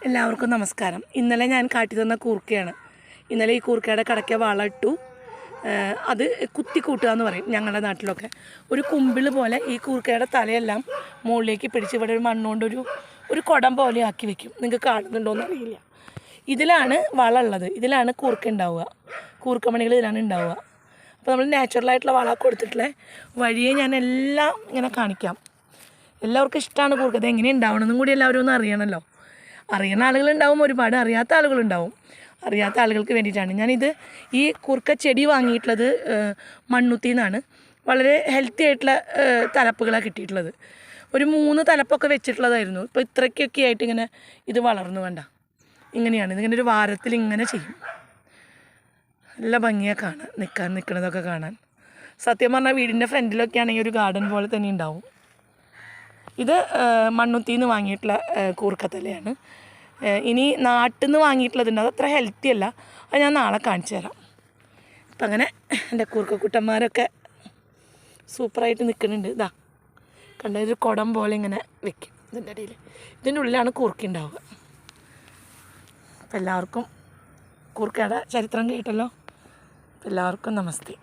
എല്ലാവർക്കും നമസ്കാരം. ഇന്നലെ ഞാൻ കാട്ടി തന്ന കൂർക്കയാണ്. ഇന്നലെ ഈ കൂർക്കയുടെ കടയ്ക്ക് വളം ഇട്ടു. അത് കുത്തിക്കൂട്ടുക എന്ന് പറയും ഞങ്ങളുടെ നാട്ടിലൊക്കെ. ഒരു കുമ്പിൾ പോലെ ഈ കൂർക്കയുടെ തലയെല്ലാം മുകളിലേക്ക് പിടിച്ച് ഇവിടെ ഒരു മണ്ണുകൊണ്ടൊരു കുടം പോലെ ആക്കി വെക്കും. നിങ്ങൾക്ക് കാണുന്നുണ്ടോയെന്ന് അറിയില്ല. ഇതിലാണ് വളം ഉള്ളത്. ഇതിലാണ് കൂർക്ക ഉണ്ടാവുക. കൂർക്കമണികൾ ഇതിലാണ് ഉണ്ടാവുക. അപ്പോൾ നമ്മൾ നാച്ചുറലായിട്ടുള്ള വളം കൊടുത്തിട്ടുള്ള വഴിയെ ഞാൻ എല്ലാം ഇങ്ങനെ കാണിക്കാം. എല്ലാവർക്കും ഇഷ്ടമാണ് കൂർക്ക. ഇത് എങ്ങനെ ഉണ്ടാവണമെന്നും കൂടി എല്ലാവരും ഒന്ന് അറിയണമല്ലോ. അറിയുന്ന ആളുകളുണ്ടാവും, ഒരുപാട് അറിയാത്ത ആളുകളുണ്ടാവും. അറിയാത്ത ആളുകൾക്ക് വേണ്ടിയിട്ടാണ് ഞാനിത് ഈ കൂർക്ക ചെടി വാങ്ങിയിട്ടുള്ളത്. മണ്ണുത്തിയിൽ നിന്നാണ്. വളരെ ഹെൽത്തി ആയിട്ടുള്ള തലപ്പുകളാണ് കിട്ടിയിട്ടുള്ളത്. ഒരു 3 തലപ്പൊക്കെ വെച്ചിട്ടുള്ളതായിരുന്നു. ഇപ്പോൾ ഇത്രയ്ക്കൊക്കെ ആയിട്ട് ഇങ്ങനെ ഇത് വളർന്നു. വേണ്ട, ഇങ്ങനെയാണ്. ഇതിങ്ങനെ ഒരു വാരത്തിൽ ഇങ്ങനെ ചെയ്യും. നല്ല ഭംഗിയാണ് കാണാൻ, നിൽക്കണതൊക്കെ കാണാൻ. സത്യം പറഞ്ഞാൽ വീടിൻ്റെ ഫ്രണ്ടിലൊക്കെ ആണെങ്കിൽ ഒരു ഗാർഡൻ പോലെ തന്നെ ഉണ്ടാവും. ഇത് മണ്ണുത്തിയിൽ നിന്ന് വാങ്ങിയിട്ടുള്ള കൂർക്കത്തലയാണ്. ഇനി നാട്ടിൽ നിന്ന് വാങ്ങിയിട്ടുള്ളതുണ്ട്. അത് അത്ര ഹെൽത്തി അല്ല. അത് ഞാൻ നാളെ കാണിച്ചു തരാം. അപ്പം അങ്ങനെ എൻ്റെ കൂർക്കക്കുട്ടന്മാരൊക്കെ സൂപ്പറായിട്ട് നിൽക്കുന്നുണ്ട്. ഇതാ കണ്ട, ഒരു കുടം പോലെ ഇങ്ങനെ വെക്കും ഇതിൻ്റെ ഇടയിൽ. ഇതിൻ്റെ ഉള്ളിലാണ് കൂർക്ക ഉണ്ടാവുക. അപ്പം എല്ലാവർക്കും കൂർക്കയുടെ ചരിത്രം കേട്ടല്ലോ. എല്ലാവർക്കും നമസ്തേ.